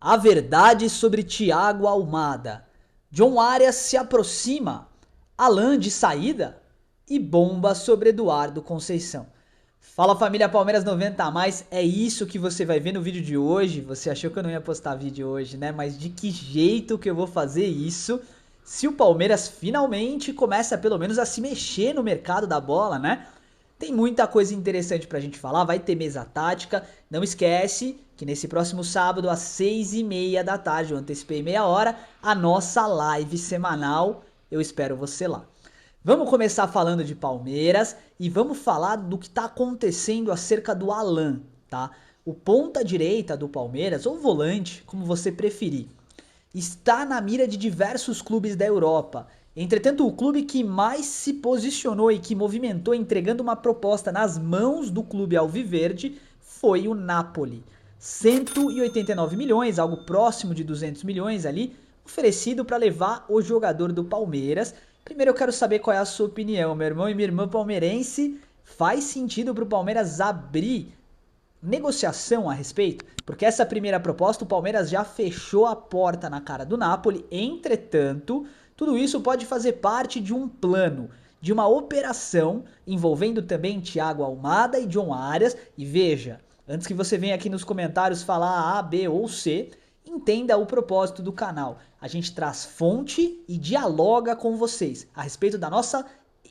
A verdade sobre Thiago Almada. John Arias se aproxima. Alan de saída. E bomba sobre Eduardo Conceição. Fala família Palmeiras 90 a mais, é isso que você vai ver no vídeo de hoje. Você achou que eu não ia postar vídeo hoje, né? Mas de que jeito que eu vou fazer isso se o Palmeiras finalmente começa pelo menos a se mexer no mercado da bola, né? Tem muita coisa interessante pra gente falar, vai ter mesa tática. Não esquece que nesse próximo sábado às 6h30 da tarde, eu antecipei meia hora, a nossa live semanal. Eu espero você lá. Vamos começar falando de Palmeiras e vamos falar do que está acontecendo acerca do Alan, tá? O ponta direita do Palmeiras, ou volante, como você preferir, está na mira de diversos clubes da Europa. Entretanto, o clube que mais se posicionou e que movimentou entregando uma proposta nas mãos do clube alviverde foi o Napoli. 189 milhões, algo próximo de 200 milhões ali, oferecido para levar o jogador do Palmeiras. Primeiro eu quero saber qual é a sua opinião, meu irmão e minha irmã palmeirense. Faz sentido para o Palmeiras abrir negociação a respeito? Porque essa primeira proposta o Palmeiras já fechou a porta na cara do Napoli. Entretanto, tudo isso pode fazer parte de um plano, de uma operação envolvendo também Thiago Almada e John Arias. E veja, antes que você venha aqui nos comentários falar A, B ou C, entenda o propósito do canal. A gente traz fonte e dialoga com vocês a respeito da nossa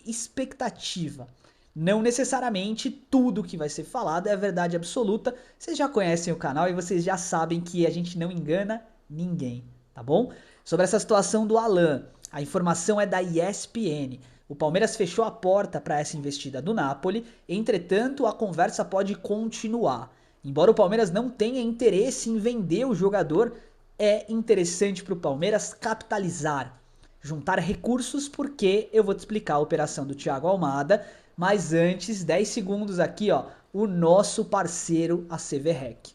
expectativa. Não necessariamente tudo que vai ser falado é a verdade absoluta. Vocês já conhecem o canal e vocês já sabem que a gente não engana ninguém, tá bom? Sobre essa situação do Alan, a informação é da ESPN. O Palmeiras fechou a porta para essa investida do Napoli, entretanto a conversa pode continuar. Embora o Palmeiras não tenha interesse em vender o jogador, é interessante para o Palmeiras capitalizar, juntar recursos, porque eu vou te explicar a operação do Thiago Almada, mas antes, 10 segundos aqui, ó, o nosso parceiro, a CVREC.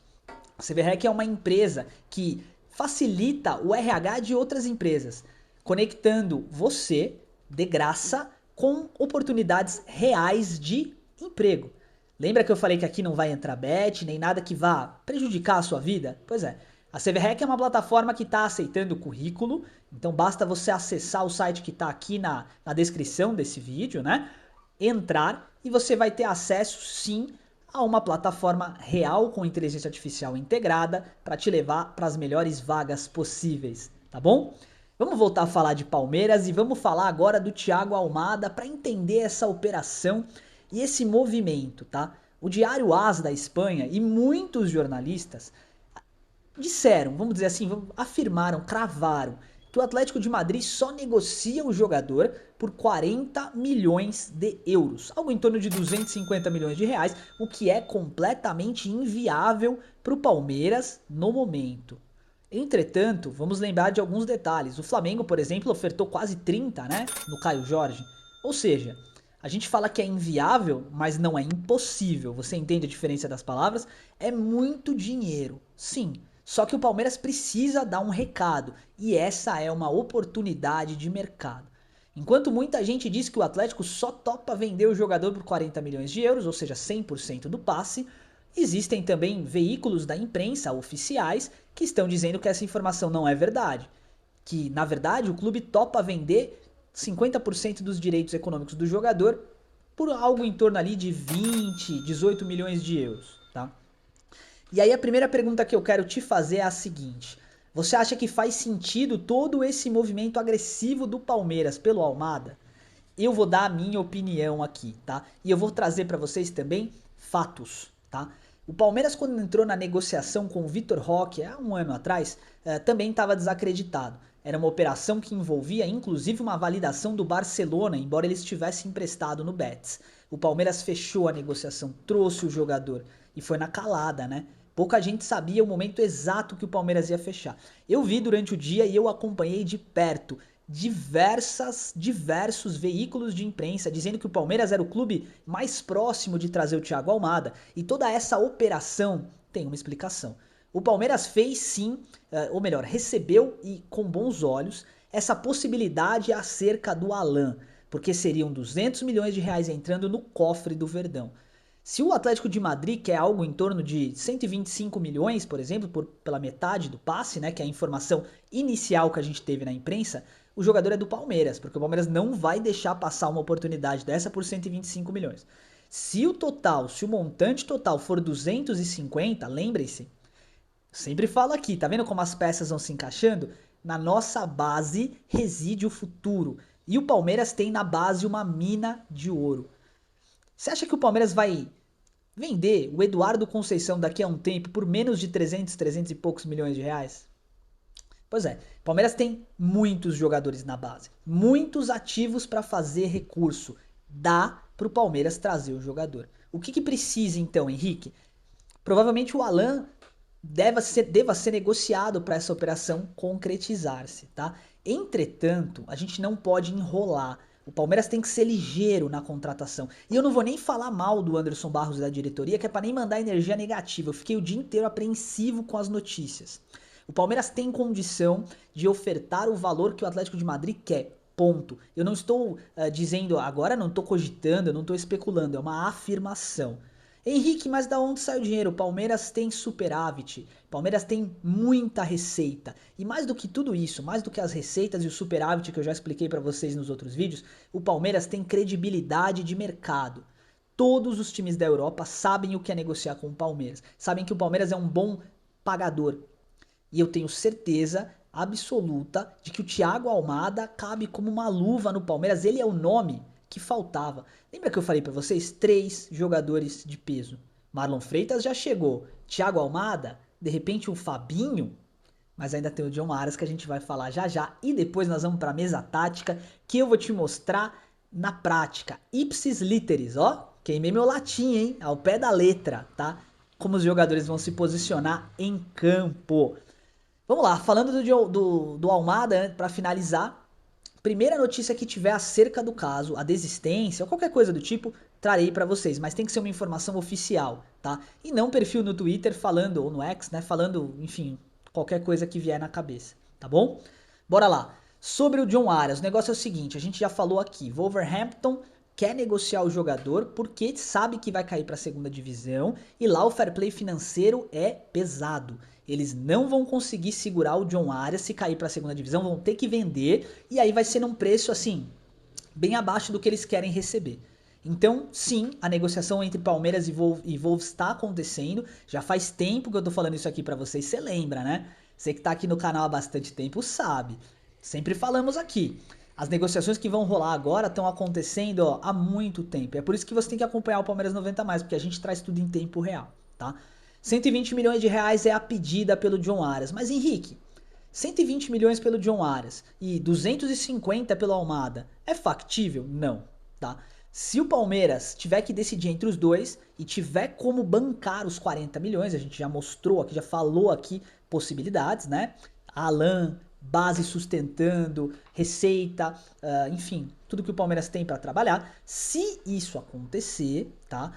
A CVREC é uma empresa que facilita o RH de outras empresas, conectando você, de graça, com oportunidades reais de emprego. Lembra que eu falei que aqui não vai entrar bet, nem nada que vá prejudicar a sua vida? Pois é, a CVREC é uma plataforma que está aceitando currículo, então basta você acessar o site que está aqui na descrição desse vídeo, né? Entrar e você vai ter acesso sim a uma plataforma real com inteligência artificial integrada para te levar para as melhores vagas possíveis, tá bom? Vamos voltar a falar de Palmeiras e vamos falar agora do Thiago Almada para entender essa operação e esse movimento, tá? O Diário AS da Espanha e muitos jornalistas disseram, vamos dizer assim, afirmaram, cravaram que o Atlético de Madrid só negocia o jogador por 40 milhões de euros, algo em torno de 250 milhões de reais, o que é completamente inviável para o Palmeiras no momento. Entretanto, vamos lembrar de alguns detalhes. O Flamengo, por exemplo, ofertou quase 30, né, no Caio Jorge. Ou seja, a gente fala que é inviável, mas não é impossível. Você entende a diferença das palavras? É muito dinheiro, sim. Só que o Palmeiras precisa dar um recado, e essa é uma oportunidade de mercado. Enquanto muita gente diz que o Atlético só topa vender o jogador por 40 milhões de euros, ou seja, 100% do passe, existem também veículos da imprensa oficiais que estão dizendo que essa informação não é verdade. Que, na verdade, o clube topa vender 50% dos direitos econômicos do jogador por algo em torno ali de 20, 18 milhões de euros, tá? E aí a primeira pergunta que eu quero te fazer é a seguinte: você acha que faz sentido todo esse movimento agressivo do Palmeiras pelo Almada? Eu vou dar a minha opinião aqui, tá? E eu vou trazer para vocês também fatos, tá? O Palmeiras, quando entrou na negociação com o Vitor Roque há um ano atrás, também estava desacreditado. Era uma operação que envolvia inclusive uma validação do Barcelona, embora ele estivesse emprestado no Betis. O Palmeiras fechou a negociação, trouxe o jogador e foi na calada, né? Pouca gente sabia o momento exato que o Palmeiras ia fechar. Eu vi durante o dia e eu acompanhei de perto diversos veículos de imprensa dizendo que o Palmeiras era o clube mais próximo de trazer o Thiago Almada, e toda essa operação tem uma explicação. O Palmeiras fez sim, ou melhor, recebeu e com bons olhos essa possibilidade acerca do Alan, porque seriam 200 milhões de reais entrando no cofre do Verdão. Se o Atlético de Madrid quer algo em torno de 125 milhões, por exemplo, pela metade do passe, né, que é a informação inicial que a gente teve na imprensa, o jogador é do Palmeiras, porque o Palmeiras não vai deixar passar uma oportunidade dessa por 125 milhões. Se o montante total for 250, lembrem-se, sempre falo aqui, tá vendo como as peças vão se encaixando? Na nossa base reside o futuro. E o Palmeiras tem na base uma mina de ouro. Você acha que o Palmeiras vai vender o Eduardo Conceição daqui a um tempo por menos de 300 e poucos milhões de reais? Pois é, o Palmeiras tem muitos jogadores na base, muitos ativos para fazer recurso. Dá para o Palmeiras trazer o jogador. O que precisa então, Henrique? Provavelmente o Alan deva ser negociado para essa operação concretizar-se, tá? Entretanto, a gente não pode enrolar. O Palmeiras tem que ser ligeiro na contratação. E eu não vou nem falar mal do Anderson Barros e da diretoria, que é para nem mandar energia negativa. Eu fiquei o dia inteiro apreensivo com as notícias. O Palmeiras tem condição de ofertar o valor que o Atlético de Madrid quer. Ponto. Eu não estou dizendo agora, não estou cogitando, eu não estou especulando, é uma afirmação. Henrique, mas da onde sai o dinheiro? O Palmeiras tem superávit, Palmeiras tem muita receita. E mais do que tudo isso, mais do que as receitas e o superávit que eu já expliquei para vocês nos outros vídeos, o Palmeiras tem credibilidade de mercado. Todos os times da Europa sabem o que é negociar com o Palmeiras, sabem que o Palmeiras é um bom pagador. E eu tenho certeza absoluta de que o Thiago Almada cabe como uma luva no Palmeiras, ele é o nome que faltava. Lembra que eu falei para vocês? 3 jogadores de peso. Marlon Freitas já chegou. Thiago Almada, de repente o Fabinho, mas ainda tem o John Aras que a gente vai falar já já. E depois nós vamos para a mesa tática que eu vou te mostrar na prática. Ipsis literis, ó. Queimei meu latim, hein? Ao pé da letra, tá? Como os jogadores vão se posicionar em campo. Vamos lá, falando do Almada, para finalizar. Primeira notícia que tiver acerca do caso, a desistência ou qualquer coisa do tipo, trarei para vocês, mas tem que ser uma informação oficial, tá? E não perfil no Twitter falando, ou no X, né, falando, enfim, qualquer coisa que vier na cabeça, tá bom? Bora lá. Sobre o John Arias, o negócio é o seguinte, a gente já falou aqui, Wolverhampton quer negociar o jogador porque sabe que vai cair para a segunda divisão e lá o fair play financeiro é pesado. Eles não vão conseguir segurar o John Arias se cair para a segunda divisão, vão ter que vender e aí vai ser num preço assim, bem abaixo do que eles querem receber. Então, sim, a negociação entre Palmeiras e Wolves está acontecendo. Já faz tempo que eu tô falando isso aqui para vocês, você lembra, né? Você que tá aqui no canal há bastante tempo sabe. Sempre falamos aqui. As negociações que vão rolar agora estão acontecendo há muito tempo. É por isso que você tem que acompanhar o Palmeiras 90+, porque a gente traz tudo em tempo real, tá? 120 milhões de reais é a pedida pelo John Arias. Mas Henrique, 120 milhões pelo John Arias e 250 pelo Almada, é factível? Não, tá? Se o Palmeiras tiver que decidir entre os dois e tiver como bancar os 40 milhões, a gente já mostrou aqui, já falou aqui possibilidades, né? Alan, base sustentando, receita, enfim, tudo que o Palmeiras tem para trabalhar. Se isso acontecer, tá?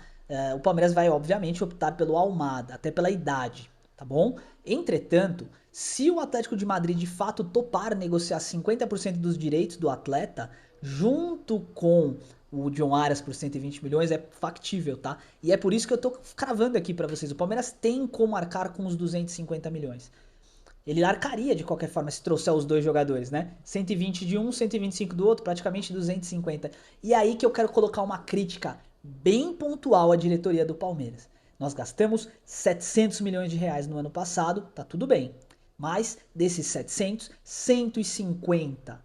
O Palmeiras vai, obviamente, optar pelo Almada, até pela idade, tá bom? Entretanto, se o Atlético de Madrid de fato topar negociar 50% dos direitos do atleta, junto com o John Arias por 120 milhões, é factível, tá? E é por isso que eu tô cravando aqui para vocês. O Palmeiras tem como arcar com os 250 milhões. Ele arcaria de qualquer forma se trouxer os dois jogadores, né? 120 de um, 125 do outro, praticamente 250. E aí que eu quero colocar uma crítica bem pontual à diretoria do Palmeiras. Nós gastamos 700 milhões de reais no ano passado, tá tudo bem. Mas desses 700, 150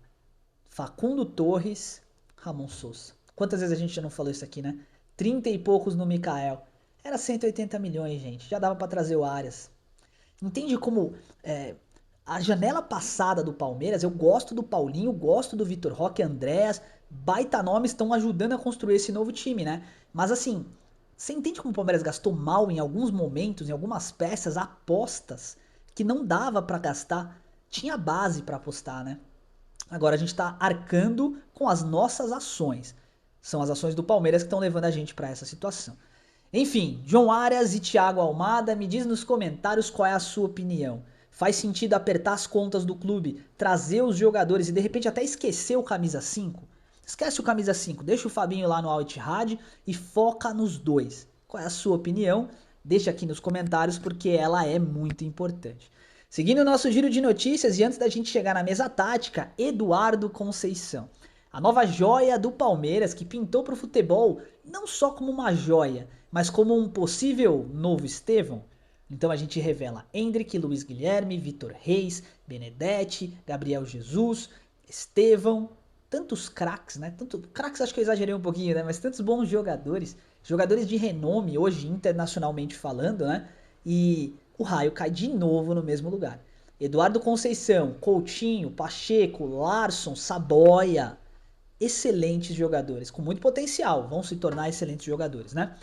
Facundo Torres, Ramon Sousa. Quantas vezes a gente já não falou isso aqui, né? 30 e poucos no Mikael. Era 180 milhões, gente. Já dava pra trazer o Arias. Entende como a janela passada do Palmeiras, eu gosto do Paulinho, gosto do Vitor Roque, Andréas, baita nomes estão ajudando a construir esse novo time, né? Mas assim, você entende como o Palmeiras gastou mal em alguns momentos, em algumas peças, apostas que não dava pra gastar? Tinha base pra apostar, né? Agora a gente tá arcando com as nossas ações. São as ações do Palmeiras que estão levando a gente pra essa situação. Enfim, John Arias e Thiago Almada, me diz nos comentários qual é a sua opinião. Faz sentido apertar as contas do clube, trazer os jogadores e de repente até esquecer o camisa 5? Esquece o camisa 5, deixa o Fabinho lá no Al Ittihad e foca nos dois. Qual é a sua opinião? Deixa aqui nos comentários porque ela é muito importante. Seguindo o nosso giro de notícias e antes da gente chegar na mesa tática, Eduardo Conceição. A nova joia do Palmeiras que pintou para o futebol não só como uma joia, mas como um possível novo Estevão. Então a gente revela Endrick, Luiz Guilherme, Vitor Reis, Benedetti, Gabriel Jesus, Estevão, tantos craques, né? Craques acho que eu exagerei um pouquinho, né? Mas tantos bons jogadores, jogadores de renome hoje internacionalmente falando, né? E o raio cai de novo no mesmo lugar. Eduardo Conceição, Coutinho, Pacheco, Larson, Saboia, excelentes jogadores, com muito potencial, vão se tornar excelentes jogadores, né?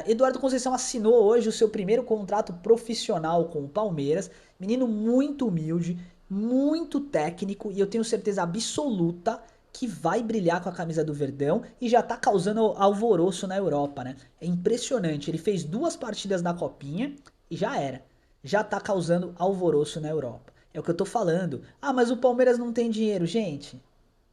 Eduardo Conceição assinou hoje o seu primeiro contrato profissional com o Palmeiras, menino muito humilde, muito técnico e eu tenho certeza absoluta que vai brilhar com a camisa do Verdão e já tá causando alvoroço na Europa, né? É impressionante, ele fez 2 partidas na Copinha e já era. Já tá causando alvoroço na Europa. É o que eu tô falando. Ah, mas o Palmeiras não tem dinheiro, gente.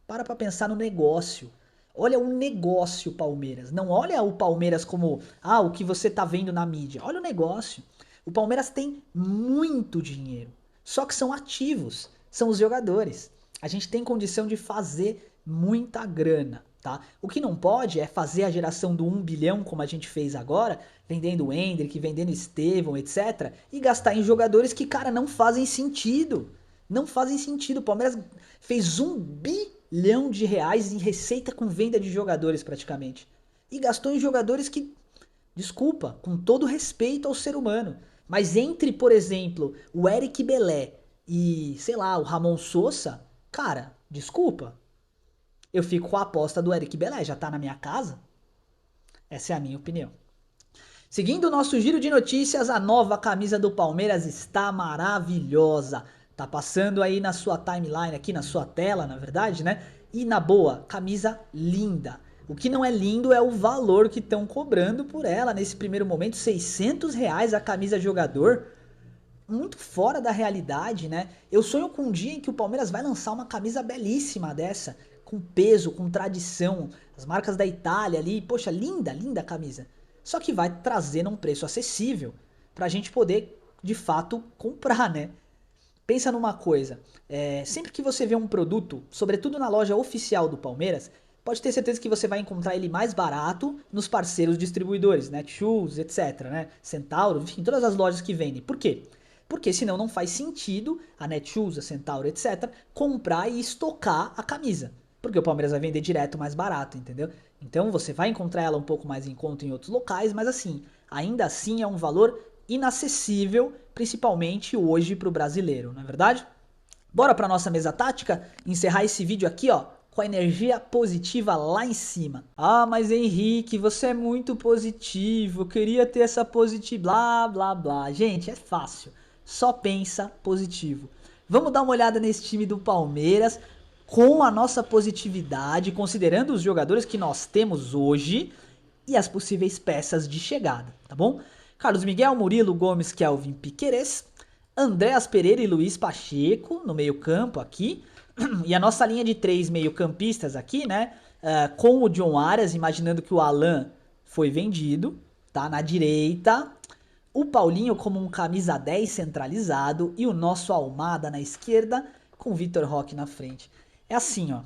Para pra pensar no negócio. Olha o negócio Palmeiras. Não olha o Palmeiras como, o que você tá vendo na mídia. Olha o negócio. O Palmeiras tem muito dinheiro. Só que são ativos. São os jogadores. A gente tem condição de fazer muita grana, tá? O que não pode é fazer a geração do 1 bilhão, como a gente fez agora, vendendo o Endrick, vendendo Estevão, etc. E gastar em jogadores que, cara, não fazem sentido. Não fazem sentido. O Palmeiras fez 1 bilhão de reais em receita com venda de jogadores praticamente. E gastou em jogadores que, desculpa, com todo respeito ao ser humano, mas entre, por exemplo, o Eric Belé e, sei lá, o Ramon Sosa, cara, desculpa. Eu fico com a aposta do Eric Belé, já tá na minha casa? Essa é a minha opinião. Seguindo o nosso giro de notícias, a nova camisa do Palmeiras está maravilhosa. Tá passando aí na sua timeline, aqui na sua tela, na verdade, né? E na boa, camisa linda. O que não é lindo é o valor que estão cobrando por ela nesse primeiro momento, R$ 600 a camisa jogador. Muito fora da realidade, né? Eu sonho com um dia em que o Palmeiras vai lançar uma camisa belíssima dessa, com peso, com tradição, as marcas da Itália ali, poxa, linda, linda a camisa. Só que vai trazer num preço acessível pra gente poder, de fato, comprar, né? Pensa numa coisa, sempre que você vê um produto, sobretudo na loja oficial do Palmeiras, pode ter certeza que você vai encontrar ele mais barato nos parceiros distribuidores, Netshoes, etc, né? Centauro, enfim, todas as lojas que vendem. Por quê? Porque senão não faz sentido a Netshoes, a Centauro, etc, comprar e estocar a camisa. Porque o Palmeiras vai vender direto mais barato, entendeu? Então você vai encontrar ela um pouco mais em conta em outros locais, mas assim, ainda assim é um valor inacessível, principalmente hoje para o brasileiro, não é verdade? Bora para nossa mesa tática, encerrar esse vídeo aqui, ó, com a energia positiva lá em cima. Ah, mas Henrique, você é muito positivo, eu queria ter essa positividade, blá, blá, blá. Gente, é fácil, só pensa positivo. Vamos dar uma olhada nesse time do Palmeiras com a nossa positividade, considerando os jogadores que nós temos hoje e as possíveis peças de chegada, tá bom? Carlos Miguel, Murilo Gomes, Kelvin Piquerez, Andréas Pereira e Luiz Pacheco no meio campo aqui. E a nossa linha de 3 meio-campistas aqui, né? Com o John Arias, imaginando que o Alan foi vendido, tá? Na direita, o Paulinho como um camisa 10 centralizado e o nosso Almada na esquerda com o Vitor Roque na frente. É assim, ó.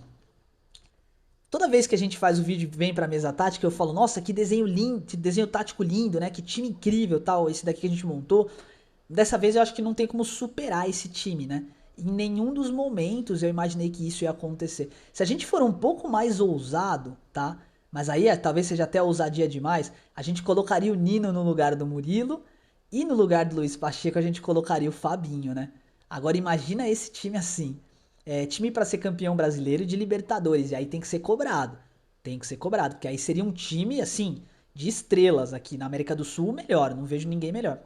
Toda vez que a gente faz o vídeo e vem pra mesa tática, eu falo, nossa, que desenho lindo, que desenho tático lindo, né? Que time incrível, tal, esse daqui que a gente montou. Dessa vez eu acho que não tem como superar esse time, né? Em nenhum dos momentos eu imaginei que isso ia acontecer. Se a gente for um pouco mais ousado, tá? Mas aí talvez seja até ousadia demais, a gente colocaria o Nino no lugar do Murilo e no lugar do Luiz Pacheco a gente colocaria o Fabinho, né? Agora imagina esse time assim. Time para ser campeão brasileiro e de Libertadores. E aí tem que ser cobrado. Tem que ser cobrado. Porque aí seria um time, assim, de estrelas aqui na América do Sul, melhor. Não vejo ninguém melhor.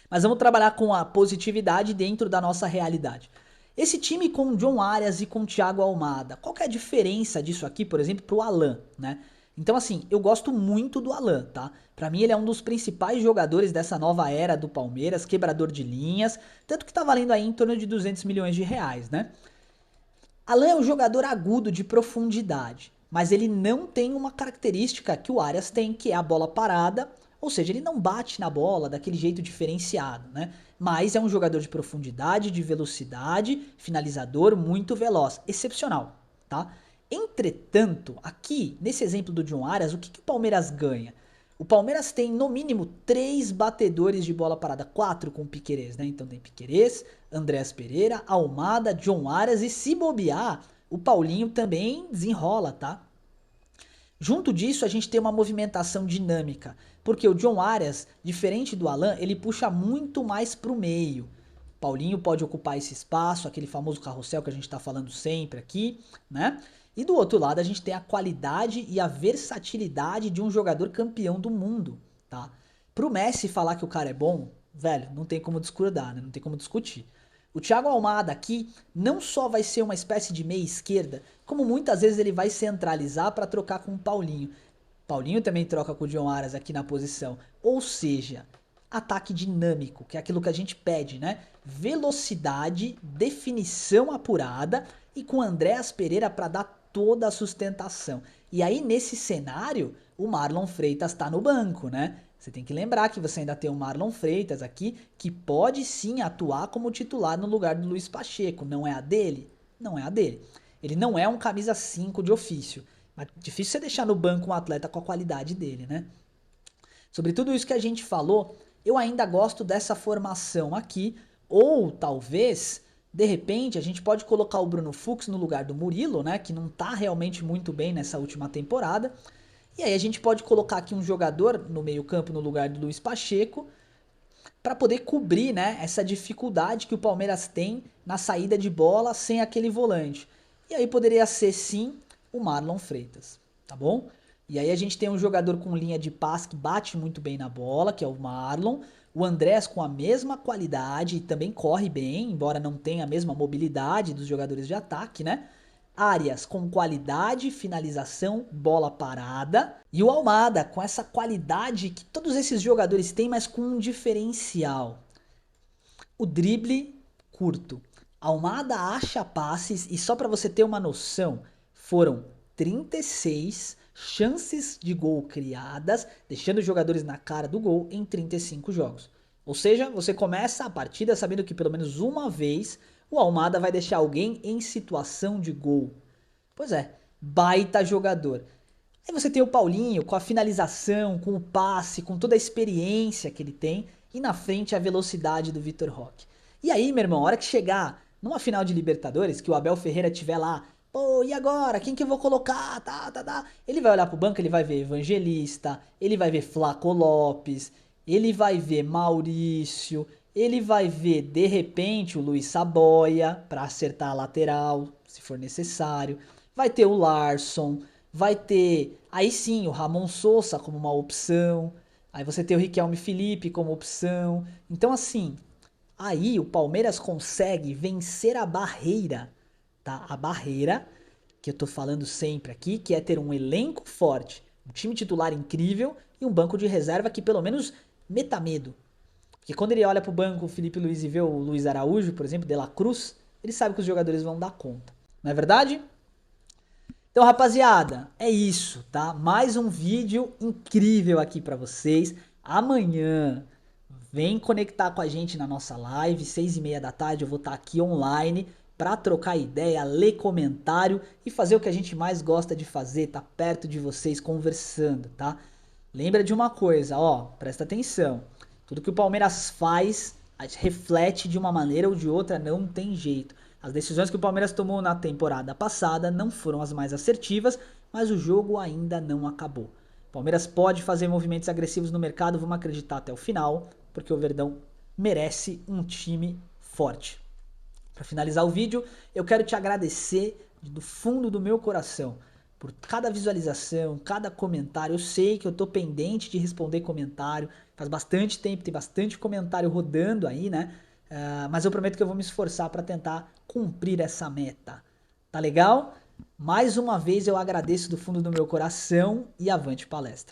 Mas vamos trabalhar com a positividade dentro da nossa realidade. Esse time com o John Arias e com o Thiago Almada, qual que é a diferença disso aqui, por exemplo, pro Alan, né? Então, assim, eu gosto muito do Alan, tá? Pra mim ele é um dos principais jogadores dessa nova era do Palmeiras, quebrador de linhas, tanto que tá valendo aí em torno de 200 milhões de reais, né? Alan é um jogador agudo de profundidade, mas ele não tem uma característica que o Arias tem, que é a bola parada, ou seja, ele não bate na bola daquele jeito diferenciado, né? Mas é um jogador de profundidade, de velocidade, finalizador muito veloz, excepcional, tá? Entretanto, aqui, nesse exemplo do John Arias, o que o Palmeiras ganha? O Palmeiras tem, no mínimo, 3 batedores de bola parada, 4 com o Piquerez, né? Então tem Piquerez, Andréas Pereira, Almada, John Arias e, se bobear, o Paulinho também desenrola, tá? Junto disso, a gente tem uma movimentação dinâmica, porque o John Arias, diferente do Alan, ele puxa muito mais pro meio. Paulinho pode ocupar esse espaço, aquele famoso carrossel que a gente tá falando sempre aqui, né? E do outro lado, a gente tem a qualidade e a versatilidade de um jogador campeão do mundo, tá? Pro Messi falar que o cara é bom, velho, não tem como discordar, né? Não tem como discutir. O Thiago Almada aqui não só vai ser uma espécie de meia esquerda, como muitas vezes ele vai centralizar para trocar com o Paulinho. Paulinho também troca com o John Arias aqui na posição. Ou seja, ataque dinâmico, que é aquilo que a gente pede, né? Velocidade, definição apurada e com Andréas Pereira para dar toda a sustentação. E aí nesse cenário, o Marlon Freitas está no banco, né? Você tem que lembrar que você ainda tem o Marlon Freitas aqui, que pode sim atuar como titular no lugar do Luiz Pacheco. Não é a dele? Não é a dele. Ele não é um camisa 5 de ofício. Mas difícil você deixar no banco um atleta com a qualidade dele, né? Sobre tudo isso que a gente falou, eu ainda gosto dessa formação aqui. Ou talvez, de repente, a gente pode colocar o Bruno Fux no lugar do Murilo, né? Que não tá realmente muito bem nessa última temporada. E aí a gente pode colocar aqui um jogador no meio-campo no lugar do Luiz Pacheco para poder cobrir, né, essa dificuldade que o Palmeiras tem na saída de bola sem aquele volante. E aí poderia ser sim o Marlon Freitas, tá bom? E aí a gente tem um jogador com linha de passe que bate muito bem na bola, que é o Marlon. O Andrés com a mesma qualidade e também corre bem, embora não tenha a mesma mobilidade dos jogadores de ataque, né? Arias com qualidade, finalização, bola parada. E o Almada com essa qualidade que todos esses jogadores têm, mas com um diferencial. O drible curto. Almada acha passes e só para você ter uma noção, foram 36 chances de gol criadas, deixando os jogadores na cara do gol em 35 jogos. Ou seja, você começa a partida sabendo que pelo menos uma vez o Almada vai deixar alguém em situação de gol. Pois é, baita jogador. Aí você tem o Paulinho com a finalização, com o passe, com toda a experiência que ele tem. E na frente a velocidade do Vitor Roque. E aí, meu irmão, a hora que chegar numa final de Libertadores, que o Abel Ferreira tiver lá, pô, e agora? Quem que eu vou colocar? Ele vai olhar pro banco, ele vai ver Evangelista, ele vai ver Flaco Lopes, ele vai ver Maurício, ele vai ver, de repente, o Luiz Saboia para acertar a lateral, se for necessário. Vai ter o Larson, vai ter, aí sim, o Ramon Sousa como uma opção. Aí você tem o Riquelme Felipe como opção. Então, assim, aí o Palmeiras consegue vencer a barreira, tá? A barreira que eu tô falando sempre aqui, que é ter um elenco forte, um time titular incrível e um banco de reserva que pelo menos meta medo. Porque quando ele olha pro banco, o Felipe Luiz e vê o Luiz Araújo, por exemplo, De La Cruz, ele sabe que os jogadores vão dar conta. Não é verdade? Então, rapaziada, é isso, tá? Mais um vídeo incrível aqui pra vocês. Amanhã, vem conectar com a gente na nossa live, 6h30 da tarde, eu vou estar aqui online pra trocar ideia, ler comentário e fazer o que a gente mais gosta de fazer, tá perto de vocês conversando, tá? Lembra de uma coisa, ó, presta atenção. Tudo que o Palmeiras faz reflete de uma maneira ou de outra, não tem jeito. As decisões que o Palmeiras tomou na temporada passada não foram as mais assertivas, mas o jogo ainda não acabou. O Palmeiras pode fazer movimentos agressivos no mercado, vamos acreditar até o final, porque o Verdão merece um time forte. Para finalizar o vídeo, eu quero te agradecer do fundo do meu coração por cada visualização, cada comentário. Eu sei que eu tô pendente de responder comentário, faz bastante tempo, tem bastante comentário rodando aí, né? Mas eu prometo que eu vou me esforçar para tentar cumprir essa meta. Tá legal? Mais uma vez eu agradeço do fundo do meu coração e avante palestra.